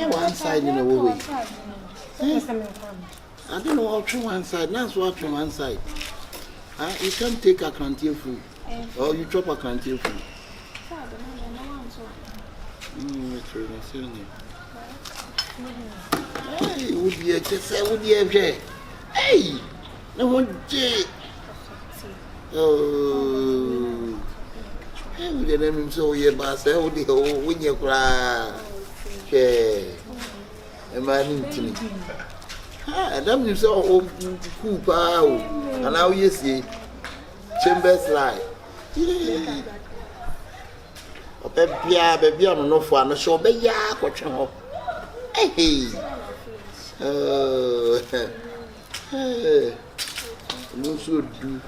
one side in a way. I don't know how one side. That's what one side. You can't take a canteen food. Or you chop a canteen food. Hey, would you just say, would you have? Hey, no one, oh, hey, we get them so ye bass, oh, the whole when you cry. A man in me. Ah, damn you so cool, pow, and now you see Chambers lie. Baby, I'm not for a show, baby, what you hey, no, so do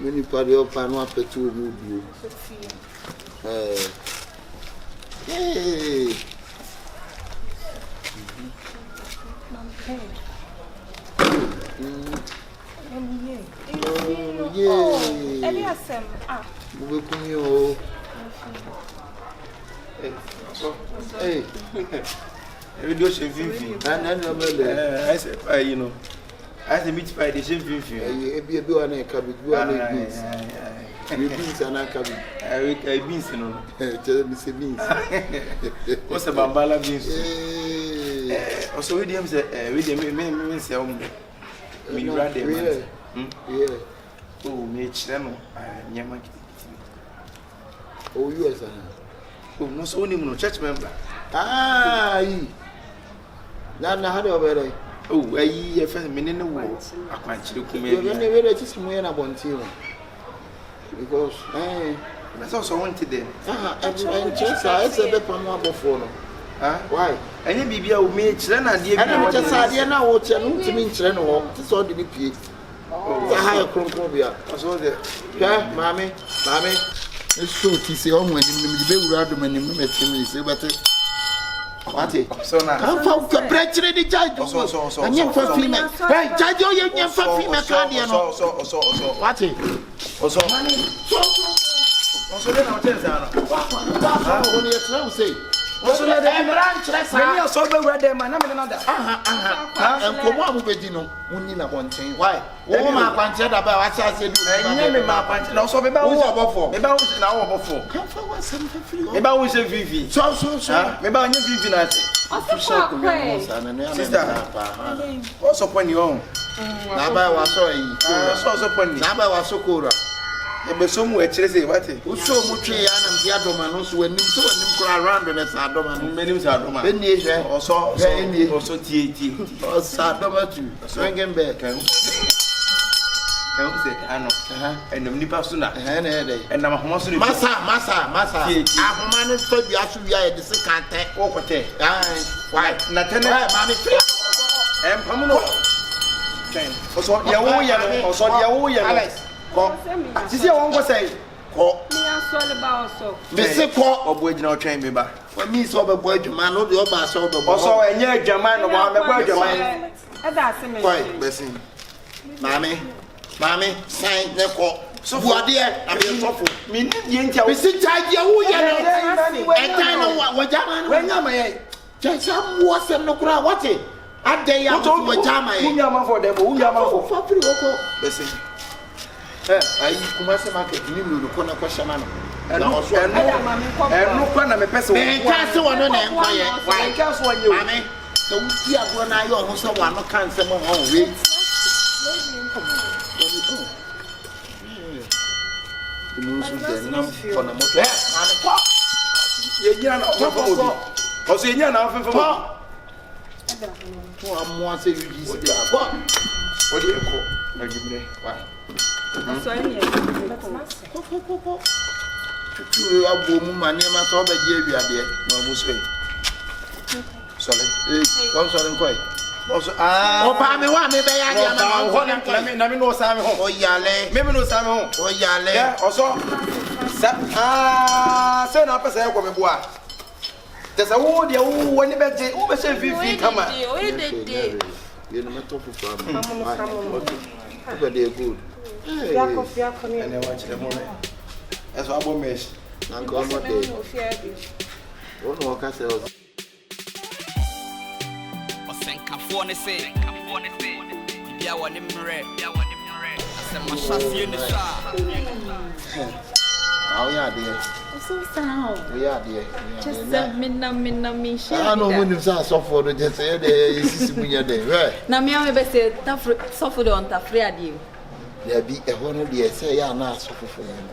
many party of an up to you. Hey, hey, every day she vivi, and I said, you know, I said, meet by the same vivi. You be one a cabbage, you are a beans. You beans and a cabbage. I beans, you know. Tell me, say beans. What's about Bala beans? Also, with him, with him, say, we rather, yeah. Oh, me, Channel, Yamak. Oh, yes, oh, no, so no church member. Ah, now, how do I? Oh, I first minute in the world. I can't look at me. You're never just more about you. Because, that's also wanted them. And just I said, I'm before. Why? And you be a mate, and I just said, now what you know to me, Channel, this all the pig. The higher Crumpobia. I saw there. Yeah, mammy. It's true, he said, oh, when you be rather than you met him, but what? So now, I'm from the bread ready judge. And you for female. Right, judge, you're for female guardian. So, what? Also, money. So then I'll tell you, what you say. Also, let them branch. Let's say, so the red them and another. And come on with Bedino, we need a one thing. Why? Oh, my puncher about what I said. I never my punch. No, so maybe I was before. Maybe I was an hour before. Come for something free. Maybe I was a Vivi. So, maybe I knew Vivi. Sister, what's up when you own? Naba was so funny. Naba was so cool. Ebe somewhere Chelsea what it? Who so much and the Adomanos when you so and around the Sadoman, many Sadoma. Then also TAT or Sadoma too. Swinging back. Can say, and the Nipasuna, and I'm Massa. I'm man for the Asuya, the second tech or what? Why? Natana, Mammy, and Pamuno. Also, Yawoya, you see, I won't say, Mr. Paul of Waginal Train me back. For me, so the boy, man, of the Oba, so the also a near German, the word your mind. Quite, listen, Mammy, sign the call. So, what dear, I mean, so me, you see, Kyekyeku, and I know what German, when I'm a just some was and no crowd, what it? At day, I'm told my German, for them, who are for listen. I come market, you will look on a question. And also, and no one of a person. Can't one on why can't one you, mammy? So we are going to go so one can't say more home. The news is enough for the motor. You're not also in your nothing for more. More say you what do you call? Why? So I have woman, my name is Robert Javia there. No, Muslim. Sorry, one sorry, quite. Also, Pammy, one may be I am no Sam or Yale, maybe no Sam or Yale, also. Send up a say, what boy. There's a wood, you when you bet it, over 50 come on. You're not talking from but they're good. And I watch the moment. That's what I will miss. I'm going to Oh no, I say. Osenkafoɔ ne se bia wɔ ne mmerɛ asɛm mahyɛseɛ ne so a yeah, dear. So sound. Yeah, dear. Just me share. I know when you say so for the just say there is me there. Right. Na me am be say so for the on ta free ade. There be a one dey say ya na so for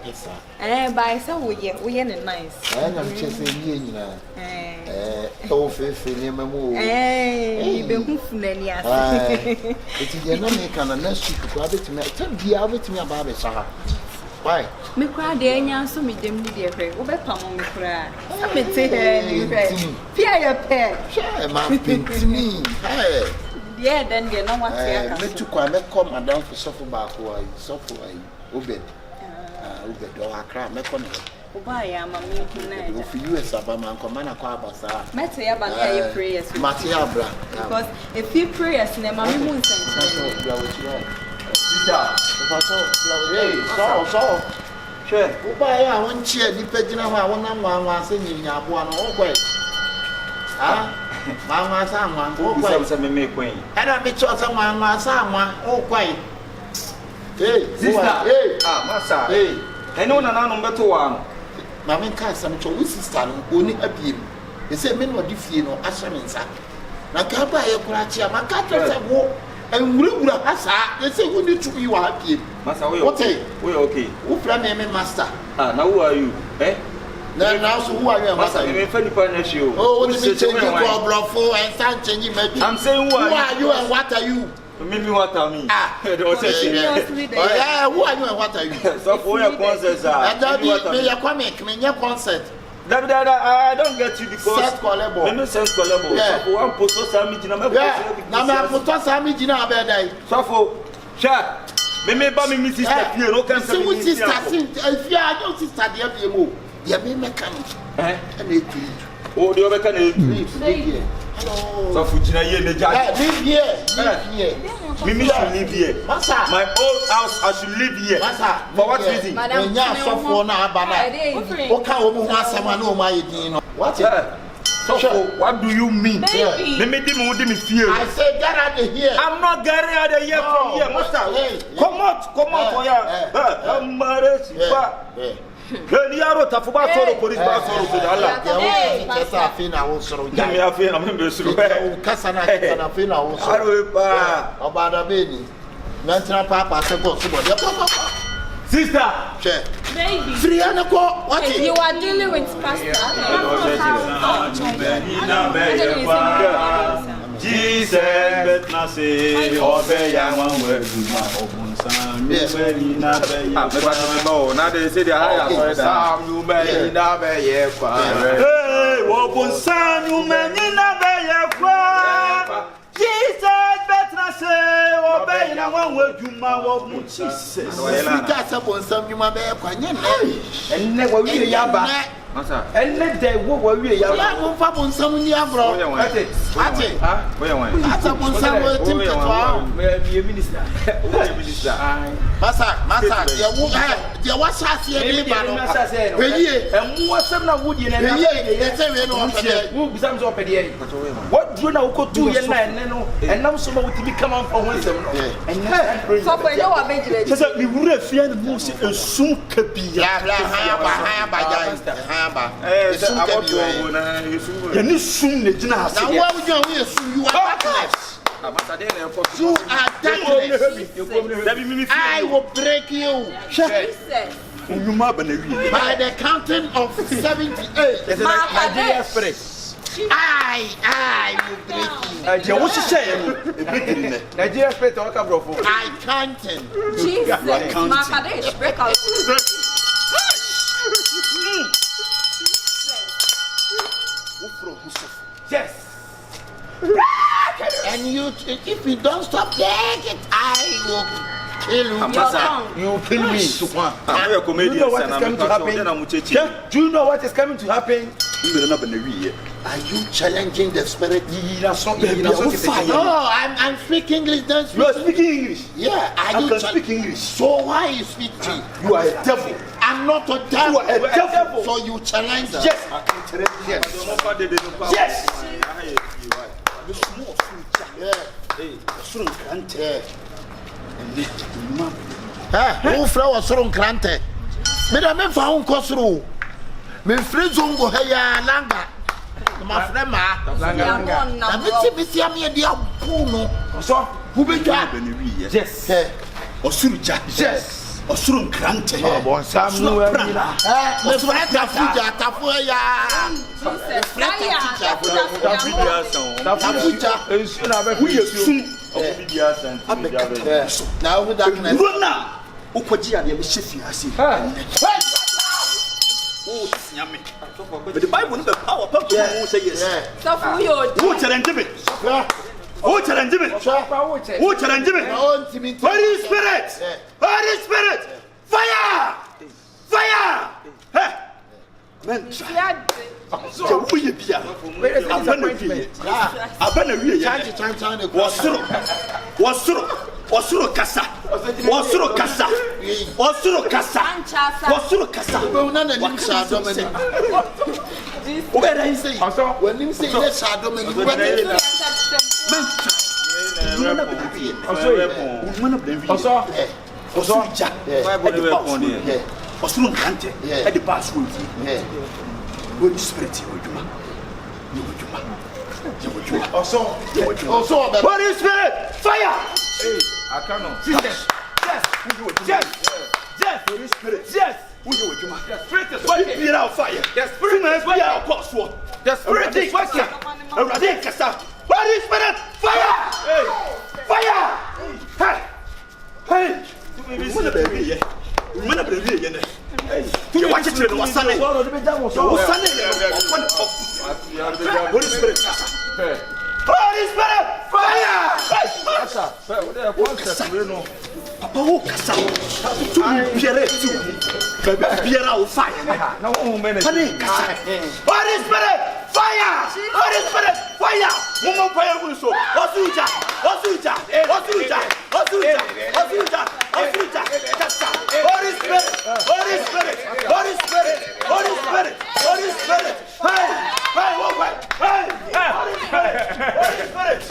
pesa. By say we ye nice. I am chese ye nyina. O fefe ne mamu. Be hu funani ase. It is na me kana na su ko abetimi tan bia abetimi aba be sa. Why? Me kra de anya so me dem ni de hwe. Wo be pam me kra. Sa me te he ni hwe. Pia ye pe. Sure, ma pintimi. Hey. Yeah, then they no want to. Me to kwa me come madam for suffer back why suffer why obed. Obed do akra me come. Oba ya ma me na. If you is abama come na kwa abasa. Mete ya ba na ye prayers. Mate abra. Because if you prayers na ma me mu nsan. Sister, hey, so. Sure. Oba ya won chia di pagina ho a wonam wanwa se nyinya aboa no wo kwai. Ah? Mama sa nwa wo kwai. Say me kwai. Ana me cho sa mama sa nwa wo kwai. Hey, sister. Hey. Masa. Hey. Eno na nanu beto wa no. Mama nka sam cho wo sister no oni abiem. E say me no di fie no ahye me nsa. Na ka ba ye kura chia maka to se wo enwura asa they say who need to be wa happy Master, we okay. Who plan me master? Now who are you? Now so who are you, master? Me friend partner you. Oh, what do you change your bluffo and start changing my. I'm saying who are you and what are you? Maybe what are me? Yeah, who are you and what are you? So for your concerts me your comic, me your concert. I don't get you because set collabo. Me no sense collabo. So one post social media na me na me post social media na be dai. So for sha me ba me sister fie no can say me sister if you are your sister there be mo. There be mechanic. And it oh the other can hello. So for Gina ye ne judge. Live here. Me should live here. My old house I should live here. For what reason? Madam, so for na abana. Oka omo ho asama na omo ayedin no. What? So what do you mean? Me fear. I say get out of here. I'm not getting out of here from here, master. Come out for ya. I'm married. Ni yaro tafuba soro police ba soro ko Allah. Ya wo kasa afina wo soro. Ya me afina me besuru. Kasa na afina wo soro. Aro pa. Obada beni. Nantra papa se go subo. Ya papa. Sister, che. Baby. Free ana ko. What? You are dealing with pastor. Jesus bet na say obey ya wan weduma obunsan you be na be ya kwa na dey say the higher sorry that you be na be ya kwa hey obunsan you be na be ya kwa Jesus bet na say obey na wan weduma obun Jesus Africa say obunsan you be ya kwa nye na enne wa wi ya ba Masa enne dey wo wi ya ba ya wo fa obunsan ni abro ate where one asa obunsan wo tim to me minister Masa ya wo shase e ba no weyi emu asem na wudi na weyi e say we no opede wo bisam so opede ye what do na wo tu ye na enne no enam so ma woti bi come on for one sem no enne so for you wa bejire so we wura fia na mo se esun kabia ha ba jai ba esun kabia na esun ye ni sun ne gina ase na wo wo ye sun you are darkness you are darkness I will break you by the counting of 78 Nigeria spirit I will break you what you say Nigeria spirit I counting Jesus Makadesh break out yes and you if you don't stop it I will kill you. You kill me. I'm a comedian. Do you know what is coming to happen? Are you challenging the spirit? No, I'm speaking English. Then you are speaking English. Yeah, I can speak English. So why you speak to? You are a devil. I'm not a devil. You are a devil. So you challenge us. Yes. Yes. Who flower from Krante? Me found Kosru. Me free zongo heya langa. My friend ma. Langa. Me dia puno. So who be yes. Osuruja. Yes. Osurun Krante. Bon Sam no me friend tafuja tafuya. Tafuja. Now who darkness. Rona. Ukwaji ya me shefi ase. Oh, nyame. But the Bible no be power pump who say yes. So for you. Who challenge me? Who challenge me? Who challenge me? Holy Spirit! Holy Spirit! Fire! Fire! Hey! Man, so who you be? Wasuro kasa. Una na nim sa do mani. Where I say? When him say let's sa do mani. Osuru Krante at the past week. Holy Spirit, also, Holy Spirit, fire! I cannot. Yes, Holy Spirit, yes. The Spirit is working. Be out fire. The Spirit is working. The Spirit is working. Holy Spirit, fire! Fire! Hey! You watch it with what's Sunday. Holy Spirit, Holy Spirit, fire! Papa, who kasa? To Pierre too. Pierre out fire. Holy Spirit, fire! Holy Spirit, fire! Mumu fire will so. Osuja. Holy Spirit.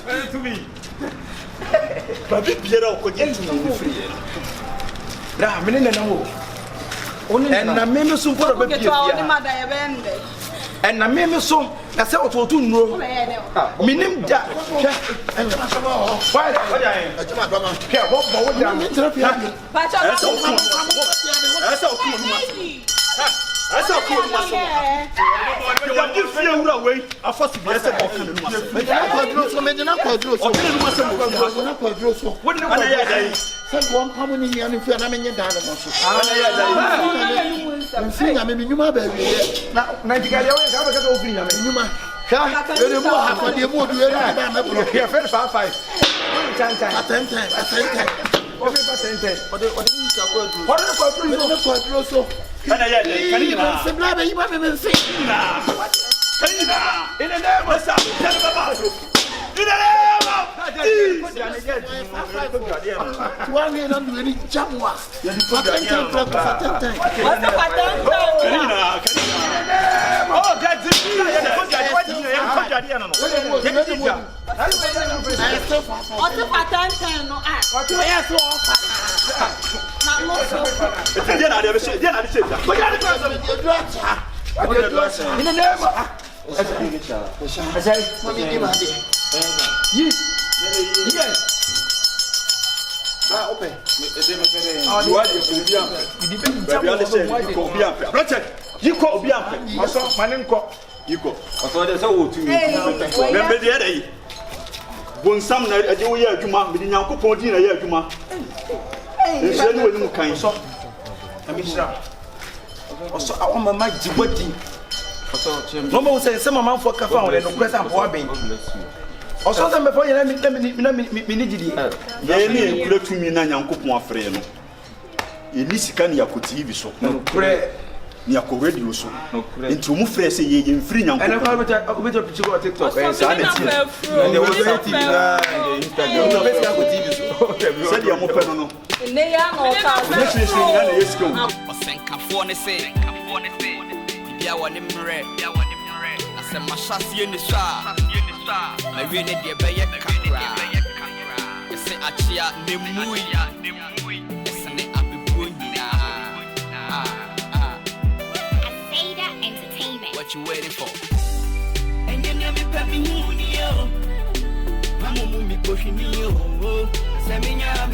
Hey, to me. But Pierre could get to me free. Now, minute and and I mean, so for a baby. And I mean, so I said, what to know. Minim that. Why? That's how cool my soul. You want to feel away. I first be said, what do you send one coming in here and if you're not in your dad. I'm saying, I mean, you might be now. Nightingale, I have a good opening. You might have the more do it. Here, 5. At 10 times. What is Bonsam na ade wo ye adwuma me nyankopon di na ye adwuma nse no wani mu kan so amishra oso awoma ma jibodi oso chem no mo se mama fo ka fa won no kwesa mpo aben oso se me fo ye na mi ni gidi ye ni kura tumi na nyankopon afre no ye ni sika ne yakoti bi so no kure ni akọ radio so nti mu frɛ sɛ ye mfiri nyanko and I better picture on TikTok and sa na ti and there was TV na Instagram no best go TV so sɛ dia mo pɛ no ne ya no ka ne hwehwɛ na yesko ɔsɛnkafo ne se bia wɔ ne mmerɛ asɛm mahyɛseɛ ne so a mawie ne deɛ bɛyɛ kakra ɛsɛ akyea ne mui ɛsɛne abebuo nyinaa what you waiting for? And you never pay me money, yo. Mamu mi koshi ni yo.